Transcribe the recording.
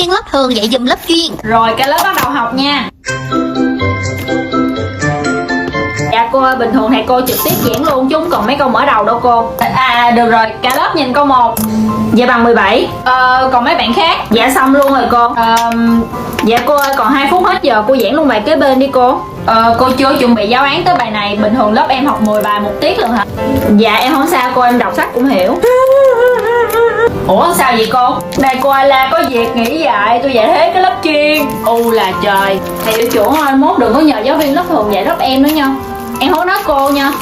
viên lớp thường dạy giùm lớp chuyên. Rồi cả lớp bắt đầu học nha. Dạ cô ơi, bình thường thầy cô trực tiếp giảng luôn chứ không còn mấy câu mở đầu đâu cô. Được rồi, cả lớp nhìn câu 1. Dạ bằng 17. Còn mấy bạn khác? Dạ xong luôn rồi cô. Dạ cô ơi, còn 2 phút hết giờ, cô giảng luôn bài kế bên đi cô. Cô chưa chuẩn bị giáo án tới bài này. Bình thường lớp em học 10 bài một tiết luôn hả? Dạ em không sao cô, em đọc sách cũng hiểu. Ủa sao vậy cô? Đây cô Ayla có việc nghỉ dạy, tôi dạy thế cái lớp chuyên. Là trời. Thầy hiệu trưởng ơi, mốt đừng có nhờ giáo viên lớp thường dạy lớp em nữa nha. Em không nói cô nha.